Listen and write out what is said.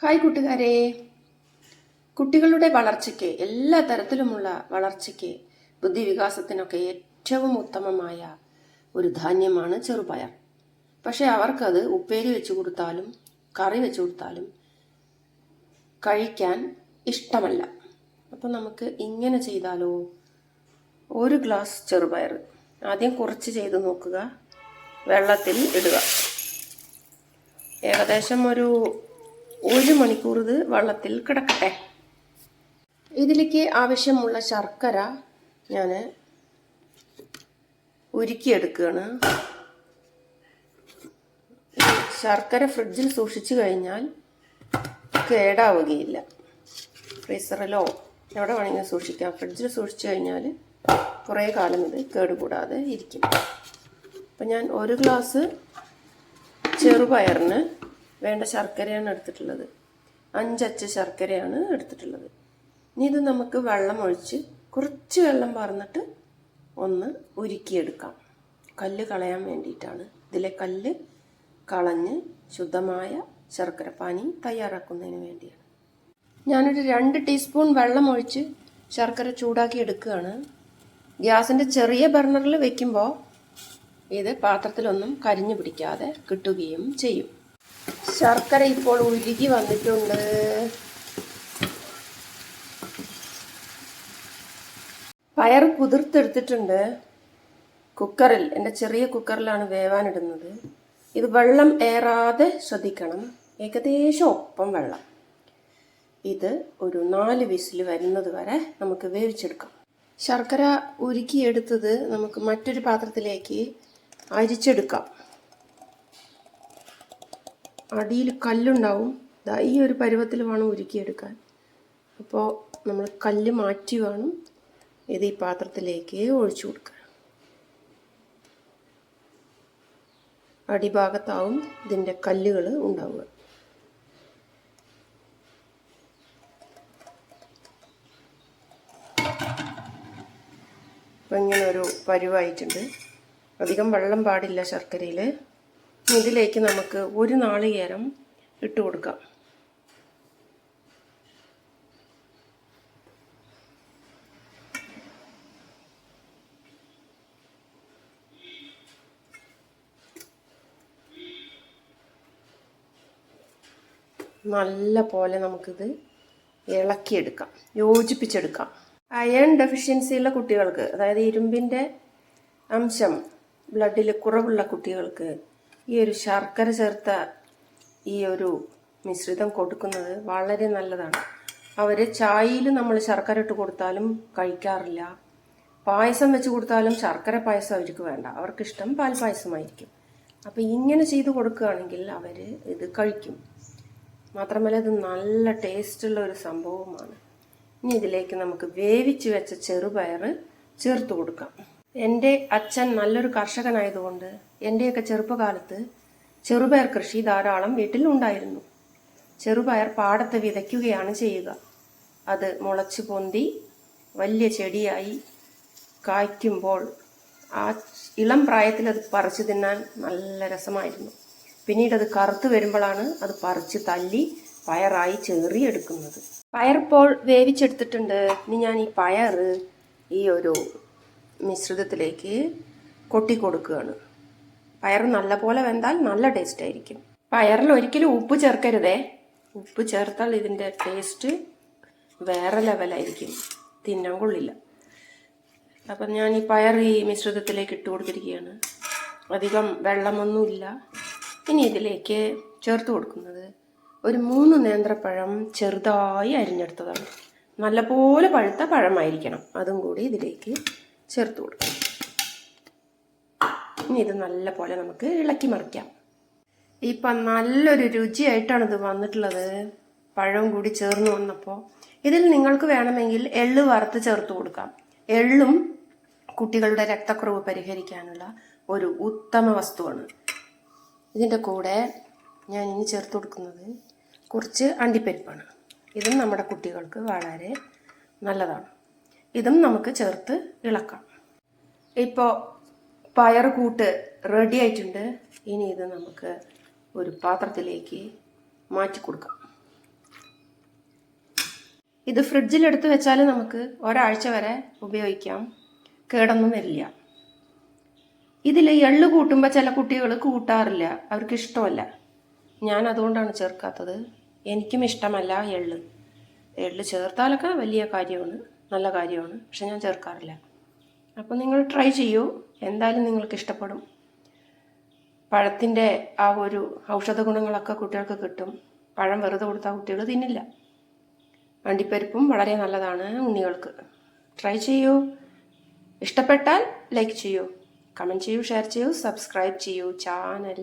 Hi കൂട്ടുകാരെ, കുട്ടികളുടെ വളർച്ചയ്ക്ക് എല്ലാ തരത്തിലുമുള്ള വളർച്ചയ്ക്ക് ബുദ്ധിവികാസത്തിനൊക്കെ ഏറ്റവും ഉത്തമമായ ഒരു ധാന്യമാണ് ചെറുപയർ. പക്ഷെ അവർക്കത് ഉപ്പേരി വെച്ച് കൊടുത്താലും കറി വെച്ച് കൊടുത്താലും കഴിക്കാൻ ഇഷ്ടമല്ല. അപ്പം നമുക്ക് ഇങ്ങനെ ചെയ്താലോ? ഒരു ഗ്ലാസ് ചെറുപയർ ആദ്യം കുറച്ച് ചെയ്ത് നോക്കുക, വെള്ളത്തിൽ ഇടുക. ഏകദേശം ഒരു മണിക്കൂർ ഇത് വെള്ളത്തിൽ കിടക്കട്ടെ. ഇതിലേക്ക് ആവശ്യമുള്ള ശർക്കര ഞാൻ ഉരുക്കിയെടുക്കുകയാണ്. ശർക്കര ഫ്രിഡ്ജിൽ സൂക്ഷിച്ചു കഴിഞ്ഞാൽ കേടാവുകയില്ല. ഫ്രീസറിലോ എവിടെ വേണമെങ്കിലും സൂക്ഷിക്കാം. ഫ്രിഡ്ജിൽ സൂക്ഷിച്ചു കഴിഞ്ഞാൽ കുറേ കാലം ഇത് കേടുകൂടാതെ ഇരിക്കും. അപ്പം ഞാൻ ഒരു ഗ്ലാസ് ചെറുപയറിന് വേണ്ട ശർക്കരയാണ് എടുത്തിട്ടുള്ളത്. 5 അച്ച് ശർക്കരയാണ് എടുത്തിട്ടുള്ളത്. ഇനി ഇത് നമുക്ക് വെള്ളം ഒഴിച്ച് കുറച്ച് വെള്ളം പാർന്നിട്ട് ഒന്ന് ഉരുക്കിയെടുക്കാം. കല്ല് കളയാൻ വേണ്ടിയിട്ടാണ്. ഇതിലെ കല്ല് കളഞ്ഞ് ശുദ്ധമായ ശർക്കര പാനി തയ്യാറാക്കുന്നതിന് വേണ്ടിയാണ്. ഞാനൊരു 2 ടീസ്പൂൺ വെള്ളം ഒഴിച്ച് ശർക്കര ചൂടാക്കി എടുക്കുകയാണ്. ഗ്യാസിൻ്റെ ചെറിയ ബർണറിൽ വെക്കുമ്പോൾ ഇത് പാത്രത്തിലൊന്നും കരിഞ്ഞു പിടിക്കാതെ കിട്ടുകയും ചെയ്യും. ശർക്കര ഇപ്പോൾ ഉരുകി വന്നിട്ടുണ്ട്. പയർ കുതിർത്തെടുത്തിട്ടുണ്ട്. കുക്കറിൽ, എൻ്റെ ചെറിയ കുക്കറിലാണ് വേവാനിടുന്നത്. ഇത് വെള്ളം ഏറാതെ ശ്രദ്ധിക്കണം. ഏകദേശം ഒപ്പം വെള്ളം. ഇത് ഒരു 4 വിസിൽ വരുന്നത് വരെ നമുക്ക് വേവിച്ചെടുക്കാം. ശർക്കര ഉരുക്കിയെടുത്തത് നമുക്ക് മറ്റൊരു പാത്രത്തിലേക്ക് അരിച്ചെടുക്കാം. അടിയിൽ കല്ലുണ്ടാവും. ഈ ഒരു പരുവത്തിൽ വേണം ഉരുക്കിയെടുക്കാൻ. അപ്പോൾ നമ്മൾ കല്ല് മാറ്റി വേണം ഇത് ഈ പാത്രത്തിലേക്ക് ഒഴിച്ചു കൊടുക്കുക. അടിഭാഗത്താവും ഇതിൻ്റെ കല്ലുകൾ ഉണ്ടാവുക. അപ്പം ഇങ്ങനെ ഒരു പരുവായിട്ടുണ്ട്. അധികം വെള്ളം പാടില്ല ശർക്കരയിൽ. ഇതിലേക്ക് നമുക്ക് 1 നാളികേരം ഇട്ട് കൊടുക്കാം. നല്ല പോലെ നമുക്കിത് ഇളക്കിയെടുക്കാം, യോജിപ്പിച്ചെടുക്കാം. അയൺ ഡെഫിഷ്യൻസി ഉള്ള കുട്ടികൾക്ക്, അതായത് ഇരുമ്പിൻ്റെ അംശം ബ്ലഡിൽ കുറവുള്ള കുട്ടികൾക്ക് ഈ ഒരു ശർക്കര ചേർത്ത ഈ ഒരു മിശ്രിതം കൊടുക്കുന്നത് വളരെ നല്ലതാണ്. അവർ ചായയിൽ നമ്മൾ ശർക്കര ഇട്ട് കൊടുത്താലും കഴിക്കാറില്ല. പായസം വെച്ച് കൊടുത്താലും ശർക്കര പായസം അവർക്ക് വേണ്ട. അവർക്കിഷ്ടം പാൽ പായസമായിരിക്കും. അപ്പോൾ ഇങ്ങനെ ചെയ്ത് കൊടുക്കുകയാണെങ്കിൽ അവർ ഇത് കഴിക്കും. മാത്രമല്ല ഇത് നല്ല ടേസ്റ്റുള്ള ഒരു സംഭവമാണ്. ഇനി ഇതിലേക്ക് നമുക്ക് വേവിച്ച് വെച്ച ചെറുപയർ ചേർത്ത് കൊടുക്കാം. എൻ്റെ അച്ഛൻ നല്ലൊരു കർഷകനായതുകൊണ്ട് എൻ്റെയൊക്കെ ചെറുപ്പകാലത്ത് ചെറുപയർ കൃഷി ധാരാളം വീട്ടിൽ ഉണ്ടായിരുന്നു. ചെറുപയർ പാടത്ത് വിതയ്ക്കുകയാണ് ചെയ്യുക. അത് മുളച്ച് പൊന്തി വലിയ ചെടിയായി കായ്ക്കുമ്പോൾ ആ ഇളം പ്രായത്തിൽ അത് പറിച്ചു തിന്നാൻ നല്ല രസമായിരുന്നു. പിന്നീട് അത് കറുത്ത് വരുമ്പോഴാണ് അത് പറിച്ച് തല്ലി പയറായി ചേറിയെടുക്കുന്നത്. പയറിപ്പോൾ വേവിച്ചെടുത്തിട്ടുണ്ട്. ഇനി ഞാൻ ഈ പയർ ഈ ഒരു മിശ്രിതത്തിലേക്ക് കൊട്ടി കൊടുക്കുകയാണ്. പയർ നല്ലപോലെ വെന്താൽ നല്ല ടേസ്റ്റ് ആയിരിക്കും. പയറിൽ ഒരിക്കലും ഉപ്പ് ചേർക്കരുതേ. ഉപ്പ് ചേർത്താൽ ഇതിൻ്റെ ടേസ്റ്റ് വേറെ ലെവലായിരിക്കും, തിന്നാൻ കൊള്ളില്ല. അപ്പം ഞാൻ ഈ പയർ ഈ മിശ്രിതത്തിലേക്ക് ഇട്ട് കൊടുത്തിരിക്കുകയാണ്. അധികം വെള്ളമൊന്നുമില്ല. ഇനി ഇതിലേക്ക് ചേർത്ത് കൊടുക്കുന്നത് ഒരു 3 നേന്ത്രപ്പഴം ചെറുതായി അരിഞ്ഞെടുത്തതാണ്. നല്ലപോലെ പഴുത്ത പഴമായിരിക്കണം. അതും കൂടി ഇതിലേക്ക് ചേർത്ത് കൊടുക്കാം. ഇനി ഇത് നല്ല പോലെ നമുക്ക് ഇളക്കി മറിക്കാം. ഇപ്പം നല്ലൊരു രുചിയായിട്ടാണ് ഇത് വന്നിട്ടുള്ളത്. പഴവും കൂടി ചേർന്ന് വന്നപ്പോൾ ഇതിൽ നിങ്ങൾക്ക് വേണമെങ്കിൽ എള്ള് വറുത്ത് ചേർത്ത് കൊടുക്കാം. എള്ളും കുട്ടികളുടെ രക്തക്കുറവ് പരിഹരിക്കാനുള്ള ഒരു ഉത്തമ വസ്തുവാണ്. ഇതിൻ്റെ കൂടെ ഞാൻ ഇനി ചേർത്ത് കൊടുക്കുന്നത് കുറച്ച് അണ്ടിപ്പരിപ്പാണ്. ഇതും നമ്മുടെ കുട്ടികൾക്ക് വളരെ നല്ലതാണ്. ഇതും നമുക്ക് ചേർത്ത് ഇളക്കാം. ഇപ്പോൾ പയർ കൂട്ട് റെഡി ആയിട്ടുണ്ട്. ഇനി ഇത് നമുക്ക് ഒരു പാത്രത്തിലേക്ക് മാറ്റി കൊടുക്കാം. ഇത് ഫ്രിഡ്ജിലെടുത്ത് വെച്ചാൽ നമുക്ക് ഒരാഴ്ച വരെ ഉപയോഗിക്കാം, കേടൊന്നും വരില്ല. ഇതിൽ എള്ള് കൂട്ടുമ്പോൾ ചില കുട്ടികൾ കൂട്ടാറില്ല, അവർക്ക് ഇഷ്ടമല്ല. ഞാൻ അതുകൊണ്ടാണ് ചേർക്കാത്തത്. എനിക്കും ഇഷ്ടമല്ല എള്ള്. എള്ള് ചേർത്താലൊക്കെ വലിയ കാര്യമാണ്, നല്ല കാര്യമാണ്, പക്ഷെ ഞാൻ ചേർക്കാറില്ല. അപ്പോൾ നിങ്ങൾ ട്രൈ ചെയ്യൂ, എന്തായാലും നിങ്ങൾക്ക് ഇഷ്ടപ്പെടും. പഴത്തിൻ്റെ ആ ഒരു ഔഷധ ഗുണങ്ങളൊക്കെ കുട്ടികൾക്ക് കിട്ടും. പഴം വെറുതെ കൊടുത്താൽ കുട്ടികൾ തിന്നില്ല. അണ്ടിപ്പരിപ്പും വളരെ നല്ലതാണ് ഉണ്ണികൾക്ക്. ട്രൈ ചെയ്യൂ. ഇഷ്ടപ്പെട്ടാൽ ലൈക്ക് ചെയ്യൂ, കമൻറ്റ് ചെയ്യൂ, ഷെയർ ചെയ്യൂ, സബ്സ്ക്രൈബ് ചെയ്യൂ ചാനൽ.